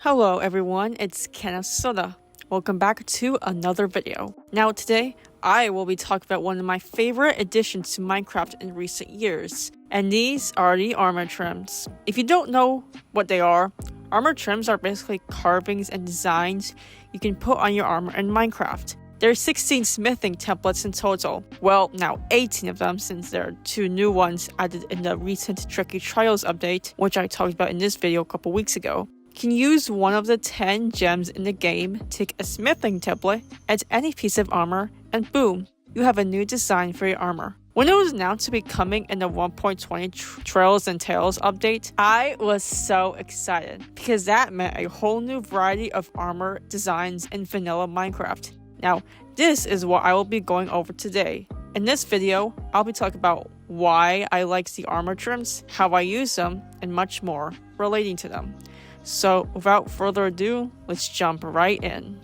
Hello everyone, it's Kenneth Soda. Welcome back to another video. Now today, I will be talking about one of my favorite additions to Minecraft in recent years, and these are the armor trims. If you don't know what they are, armor trims are basically carvings and designs you can put on your armor in Minecraft. There are 16 smithing templates in total. Well, now 18 of them since there are 2 new ones added in the recent Tricky Trials update, which I talked about in this video a couple weeks ago. You can use one of the 10 gems in the game, take a smithing template, add any piece of armor, and boom, you have a new design for your armor. When it was announced to be coming in the 1.20 Trails and Tales update, I was so excited because that meant a whole new variety of armor designs in vanilla Minecraft. Now, this is what I will be going over today. In this video, I'll be talking about why I like the armor trims, how I use them, and much more relating to them. So, without further ado, let's jump right in.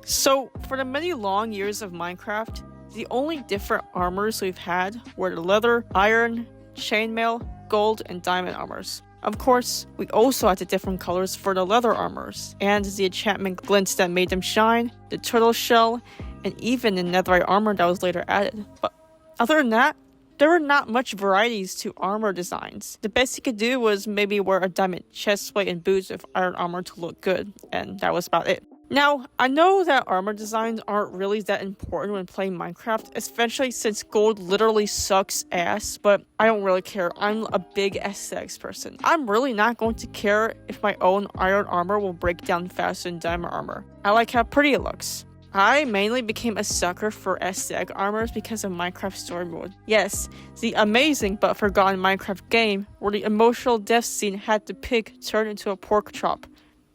So, for the many long years of Minecraft, the only different armors we've had were the leather, iron, chainmail, gold, and diamond armors. Of course, we also had the different colors for the leather armors, and the enchantment glints that made them shine, the turtle shell, and even the netherite armor that was later added. But other than that, there were not much varieties to armor designs. The best you could do was maybe wear a diamond chestplate and boots with iron armor to look good, and that was about it. Now, I know that armor designs aren't really that important when playing Minecraft, especially since gold literally sucks ass, but I don't really care. I'm a big aesthetics person. I'm really not going to care if my own iron armor will break down faster than diamond armor. I like how pretty it looks. I mainly became a sucker for aesthetic armors because of Minecraft Story Mode. Yes, the amazing but forgotten Minecraft game where the emotional death scene had the pig turn into a pork chop.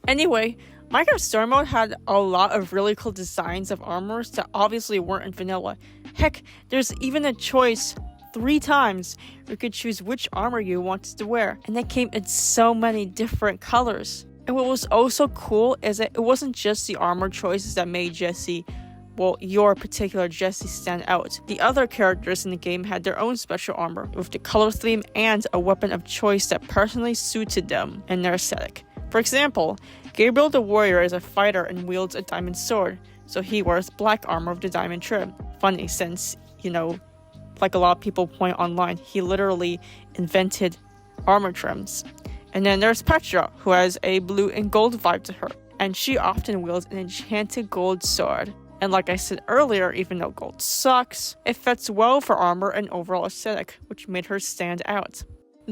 Anyway, Minecraft Story Mode had a lot of really cool designs of armors that obviously weren't in vanilla. Heck, there's even a choice 3 times you could choose which armor you wanted to wear, and they came in so many different colors. And what was also cool is that it wasn't just the armor choices that made Jesse, well, your particular Jesse stand out. The other characters in the game had their own special armor, with the color theme and a weapon of choice that personally suited them and their aesthetic. For example, Gabriel the Warrior is a fighter and wields a diamond sword, so he wears black armor with the diamond trim. Funny since, like a lot of people point online, he literally invented armor trims. And then there's Petra, who has a blue and gold vibe to her, and she often wields an enchanted gold sword. And like I said earlier, even though gold sucks, it fits well for armor and overall aesthetic, which made her stand out.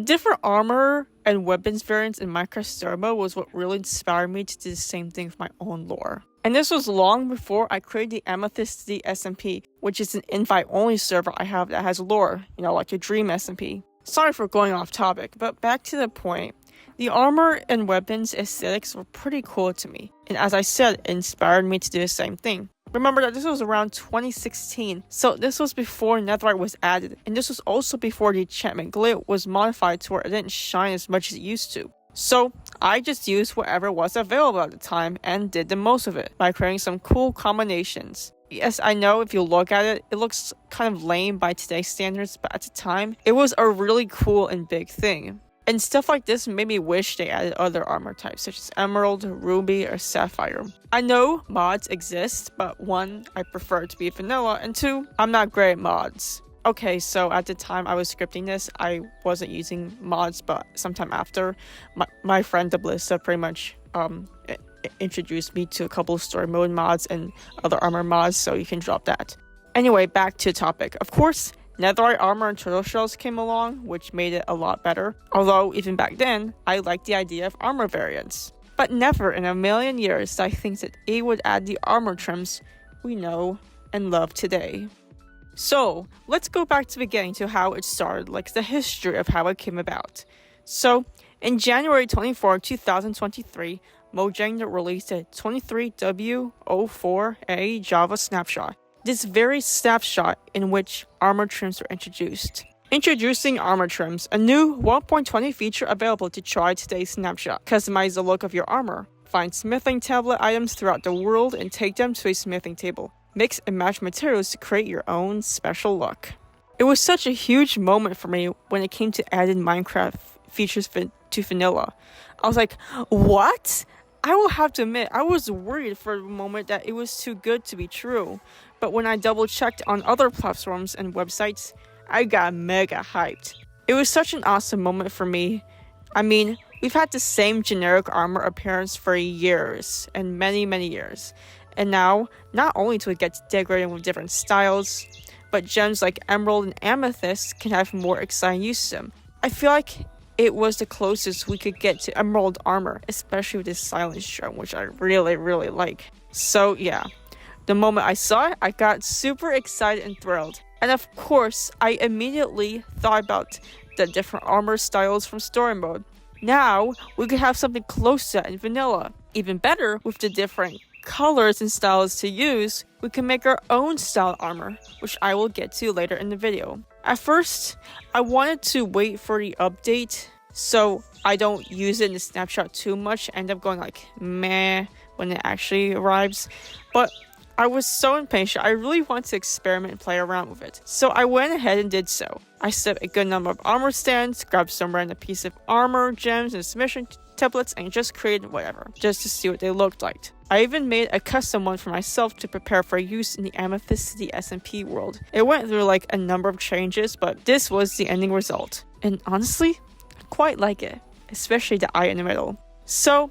Different armor and weapons variants in Minecraft Story Mode was what really inspired me to do the same thing with my own lore. And this was long before I created the Amethyst the SMP, which is an invite-only server I have that has lore, like a Dream SMP. Sorry for going off topic, but back to the point. The armor and weapons aesthetics were pretty cool to me, and as I said, it inspired me to do the same thing. Remember that this was around 2016, so this was before netherite was added, and this was also before the enchantment glint was modified to where it didn't shine as much as it used to. So I just used whatever was available at the time and did the most of it by creating some cool combinations. Yes, I know if you look at it, it looks kind of lame by today's standards, but at the time, it was a really cool and big thing. And stuff like this made me wish they added other armor types, such as Emerald, Ruby, or Sapphire. I know mods exist, but 1, I prefer it to be vanilla, and 2, I'm not great at mods. Okay, so at the time I was scripting this, I wasn't using mods, but sometime after, my friend Dablissa pretty much introduced me to a couple of story mode mods and other armor mods, so you can drop that. Anyway, back to the topic. Of course, netherite armor and turtle shells came along, which made it a lot better. Although, even back then, I liked the idea of armor variants. But never in a million years did I think that it would add the armor trims we know and love today. So, let's go back to the beginning to how it started, like the history of how it came about. So, in January 24, 2023, Mojang released a 23W04A Java snapshot. This very snapshot in which armor trims were introduced. Introducing armor trims, a new 1.20 feature available to try today's snapshot. Customize the look of your armor. Find smithing tablet items throughout the world and take them to a smithing table. Mix and match materials to create your own special look. It was such a huge moment for me when it came to adding Minecraft features to vanilla. I was like, what? I will have to admit, I was worried for a moment that it was too good to be true. But when I double checked on other platforms and websites, I got mega hyped. It was such an awesome moment for me. I mean, we've had the same generic armor appearance for years, and many, many years. And now, not only do it get decorated with different styles, but gems like emerald and amethyst can have more exciting use to them. I feel like it was the closest we could get to emerald armor, especially with this silence gem, which I really, really like. So yeah, the moment I saw it, I got super excited and thrilled. And of course, I immediately thought about the different armor styles from story mode. Now, we could have something close to that in vanilla. Even better, with the different colors and styles to use, we can make our own style armor, which I will get to later in the video. At first, I wanted to wait for the update so I don't use it in the snapshot too much, end up going like meh when it actually arrives. But I was so impatient, I really wanted to experiment and play around with it. So I went ahead and did so. I set a good number of armor stands, grabbed some random piece of armor, gems, and submission templates, and just created whatever, just to see what they looked like. I even made a custom one for myself to prepare for use in the Amethyst City SMP world. It went through like a number of changes, but this was the ending result. And honestly, I quite like it, especially the eye in the middle. So,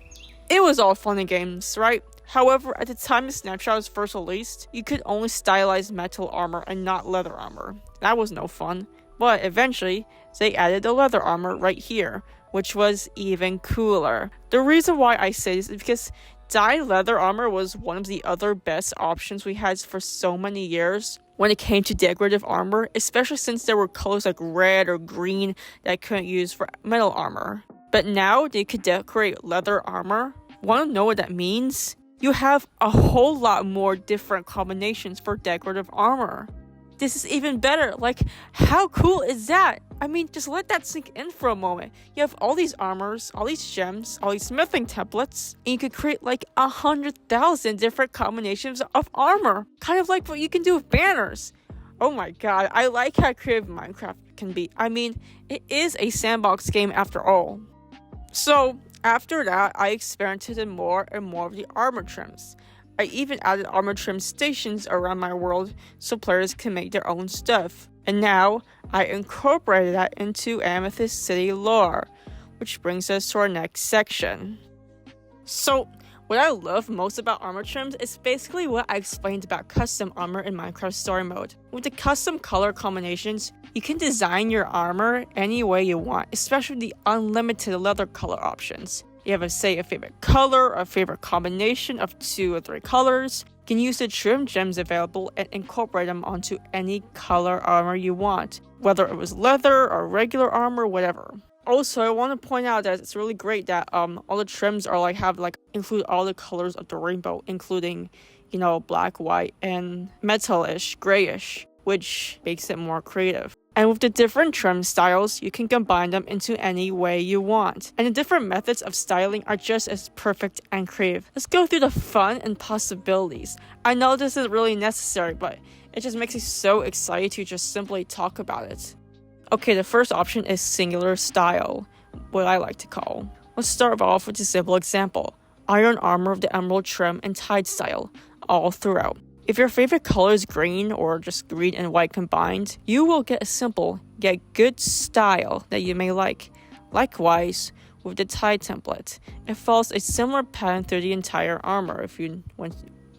it was all fun and games, right? However, at the time the snapshot was first released, you could only stylize metal armor and not leather armor. That was no fun. But eventually, they added the leather armor right here, which was even cooler. The reason why I say this is because dyed leather armor was one of the other best options we had for so many years when it came to decorative armor, especially since there were colors like red or green that I couldn't use for metal armor. But now they could decorate leather armor. Want to know what that means? You have a whole lot more different combinations for decorative armor. This is even better. Like, how cool is that? I mean, just let that sink in for a moment. You have all these armors, all these gems, all these smithing templates, and you could create like 100,000 different combinations of armor. Kind of like what you can do with banners. Oh my god, I like how creative Minecraft can be. I mean, it is a sandbox game after all. So, after that, I experimented more and more of the armor trims. I even added armor trim stations around my world so players can make their own stuff. And now, I incorporated that into Amethyst City lore, which brings us to our next section. So, what I love most about armor trims is basically what I explained about custom armor in Minecraft Story Mode. With the custom color combinations, you can design your armor any way you want, especially the unlimited leather color options. You have a favorite color, a favorite combination of 2 or 3 colors. You can use the trim gems available and incorporate them onto any color armor you want, whether it was leather or regular armor, whatever. Also, I want to point out that it's really great that all the trims are include all the colors of the rainbow, including, black, white, and metalish, grayish, which makes it more creative. And with the different trim styles, you can combine them into any way you want. And the different methods of styling are just as perfect and creative. Let's go through the fun and possibilities. I know this isn't really necessary, but it just makes me so excited to just simply talk about it. Okay, the first option is singular style, what I like to call. Let's start off with a simple example. Iron armor of the emerald trim and tide style, all throughout. If your favorite color is green or just green and white combined, you will get a simple yet good style that you may like. Likewise, with the tide template, it follows a similar pattern through the entire armor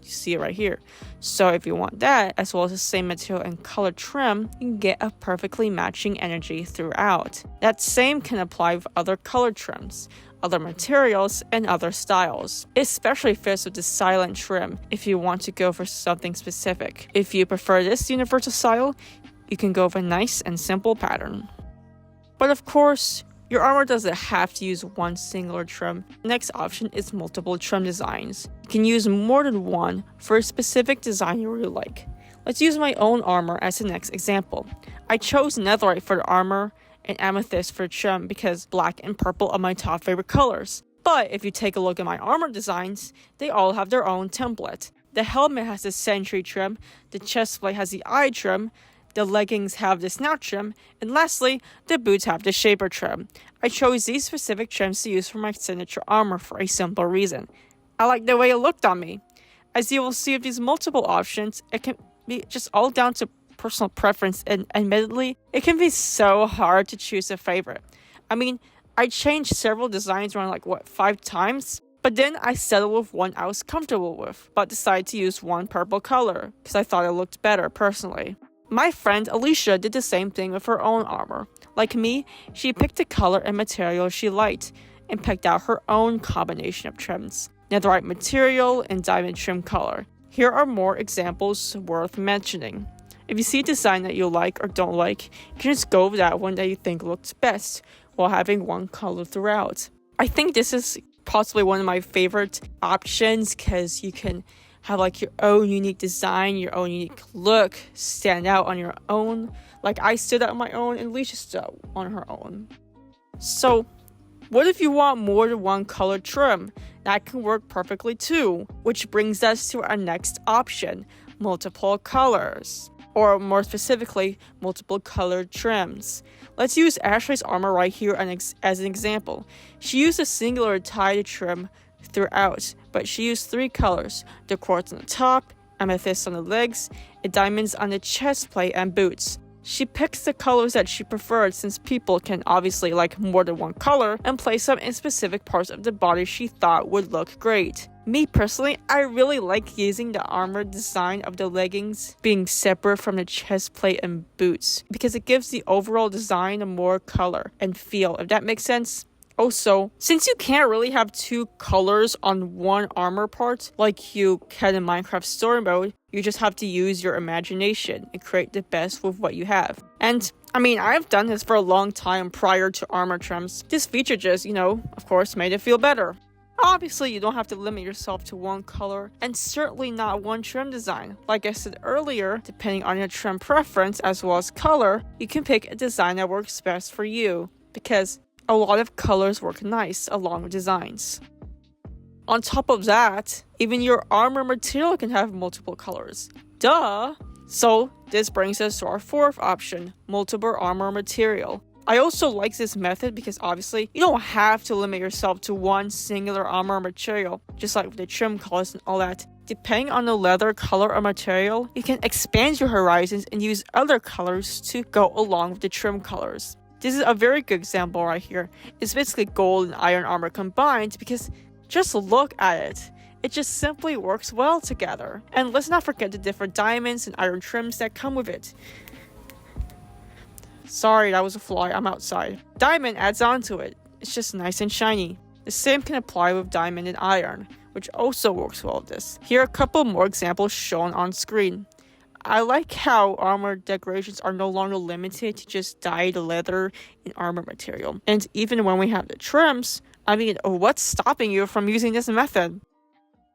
you see it right here. So if you want that, as well as the same material and color trim, you can get a perfectly matching energy throughout. That same can apply with other color trims, other materials, and other styles. It especially fits with the silent trim if you want to go for something specific. If you prefer this universal style, you can go with a nice and simple pattern. But of course, your armor doesn't have to use one singular trim. The next option is multiple trim designs. You can use more than one for a specific design you really like. Let's use my own armor as the next example. I chose netherite for the armor and amethyst for trim because black and purple are my top favorite colors. But if you take a look at my armor designs, they all have their own template. The helmet has the sentry trim, the chestplate has the eye trim, The leggings have the snout trim, and lastly, the boots have the shaper trim. I chose these specific trims to use for my signature armor for a simple reason. I like the way it looked on me. As you will see with these multiple options, it can be just all down to personal preference, and admittedly, it can be so hard to choose a favorite. I mean, I changed several designs around 5 times, but then I settled with one I was comfortable with, but decided to use one purple color because I thought it looked better personally. My friend Alicia did the same thing with her own armor. Like me, she picked a color and material she liked and picked out her own combination of trims, netherite material and diamond trim color. Here are more examples worth mentioning. If you see a design that you like or don't like, you can just go with that one that you think looks best while having one color throughout. I think this is possibly one of my favorite options because you can have your own unique design, your own unique look, stand out on your own. I stood out on my own and Alicia stood out on her own. So, what if you want more than one color trim? That can work perfectly too, which brings us to our next option, multiple colors. Or more specifically, multiple colored trims. Let's use Ashley's armor right here as an example. She used a singular tie trim throughout, but she used 3 colors: the quartz on the top, amethyst on the legs, and diamonds on the chest plate and boots. She picks the colors that she preferred since people can obviously like more than one color and place them in specific parts of the body she thought would look great. Me personally, I really like using the armored design of the leggings being separate from the chest plate and boots because it gives the overall design a more color and feel, if that makes sense. Also, since you can't really have 2 colors on one armor part like you can in Minecraft Story Mode, you just have to use your imagination and create the best with what you have. And I've done this for a long time prior to armor trims. This feature just, of course, made it feel better. Obviously, you don't have to limit yourself to one color, and certainly not one trim design. Like I said earlier, depending on your trim preference as well as color, you can pick a design that works best for you, because a lot of colors work nice along with designs. On top of that, even your armor material can have multiple colors. Duh! So, this brings us to our 4th option, multiple armor material. I also like this method because obviously you don't have to limit yourself to one singular armor material, just like with the trim colors and all that. Depending on the leather color or material, you can expand your horizons and use other colors to go along with the trim colors. This is a very good example right here. It's basically gold and iron armor combined because just look at it. It just simply works well together. And let's not forget the different diamonds and iron trims that come with it. Sorry, that was a fly. I'm outside. Diamond adds on to it. It's just nice and shiny. The same can apply with diamond and iron, which also works well with this. Here are a couple more examples shown on screen. I like how armor decorations are no longer limited to just dyed leather and armor material. And even when we have the trims, what's stopping you from using this method?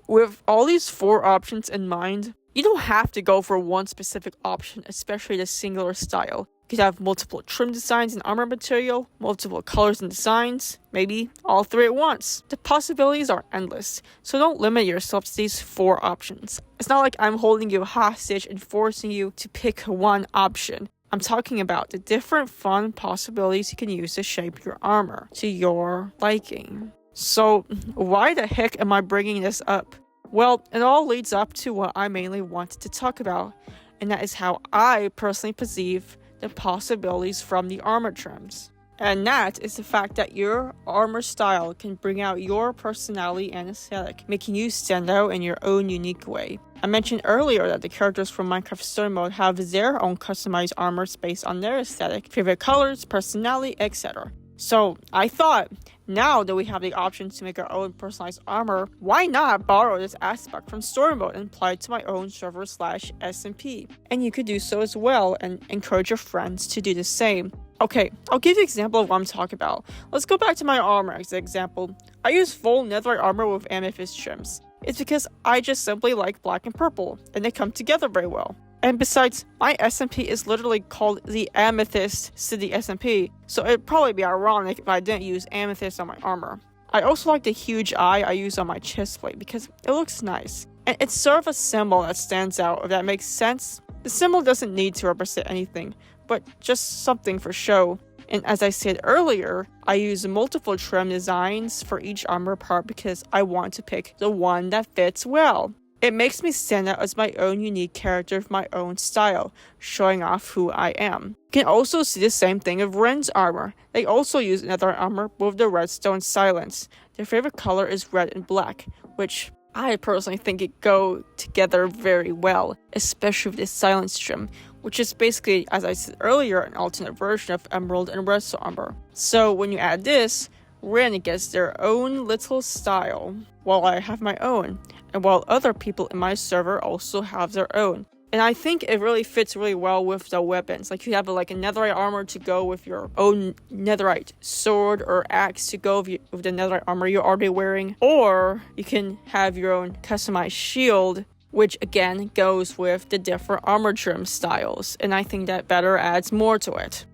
With all these 4 options in mind, you don't have to go for one specific option, especially the singular style. You could have multiple trim designs and armor material, multiple colors and designs, maybe all 3 at once. The possibilities are endless, so don't limit yourself to these 4 options. It's not like I'm holding you hostage and forcing you to pick one option. I'm talking about the different fun possibilities you can use to shape your armor to your liking. So, why the heck am I bringing this up? Well, it all leads up to what I mainly wanted to talk about, and that is how I personally perceive the possibilities from the armor trims. And that is the fact that your armor style can bring out your personality and aesthetic, making you stand out in your own unique way. I mentioned earlier that the characters from Minecraft Story Mode have their own customized armors based on their aesthetic, favorite colors, personality, etc. So I thought, now that we have the option to make our own personalized armor, why not borrow this aspect from Story Mode and apply it to my own server/SMP? And you could do so as well and encourage your friends to do the same. Okay, I'll give you an example of what I'm talking about. Let's go back to my armor as an example. I use full netherite armor with amethyst trims. It's because I just simply like black and purple, and they come together very well. And besides, my SMP is literally called the Amethyst City SMP, so it'd probably be ironic if I didn't use amethyst on my armor. I also like the huge eye I use on my chest plate because it looks nice. And it's sort of a symbol that stands out, if that makes sense. The symbol doesn't need to represent anything, but just something for show. And as I said earlier, I use multiple trim designs for each armor part because I want to pick the one that fits well. It makes me stand out as my own unique character with my own style, showing off who I am. You can also see the same thing of Ren's armor. They also use another armor with the redstone silence. Their favorite color is red and black, which I personally think it go together very well, especially with this silence trim, which is basically, as I said earlier, an alternate version of emerald and redstone armor. So when you add this, Ren gets their own little style, while I have my own, and while other people in my server also have their own. And I think it really fits really well with the weapons. Like you have a netherite armor to go with your own netherite sword, or axe to go with the netherite armor you're already wearing. Or you can have your own customized shield, which again goes with the different armor trim styles. And I think that better adds more to it.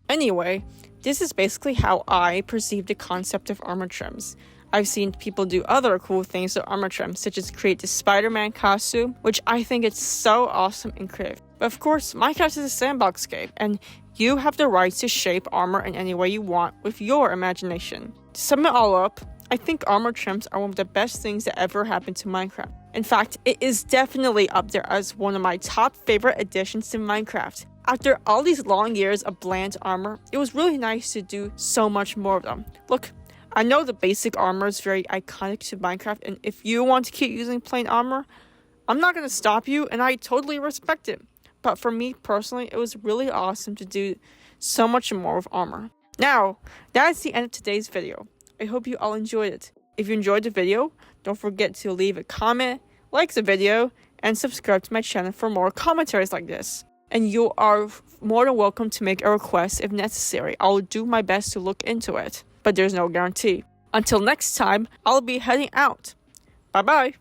Anyway, this is basically how I perceive the concept of armor trims. I've seen people do other cool things with armor trims, such as create the Spider-Man costume, which I think is so awesome and creative. But of course, Minecraft is a sandbox game, and you have the right to shape armor in any way you want with your imagination. To sum it all up, I think armor trims are one of the best things that ever happened to Minecraft. In fact, it is definitely up there as one of my top favorite additions to Minecraft. After all these long years of bland armor, it was really nice to do so much more of them. Look, I know the basic armor is very iconic to Minecraft, and if you want to keep using plain armor, I'm not going to stop you, and I totally respect it. But for me personally, it was really awesome to do so much more with armor. Now, that's the end of today's video. I hope you all enjoyed it. If you enjoyed the video, don't forget to leave a comment, like the video, and subscribe to my channel for more commentaries like this. And you are more than welcome to make a request if necessary. I'll do my best to look into it, but there's no guarantee. Until next time, I'll be heading out. Bye bye.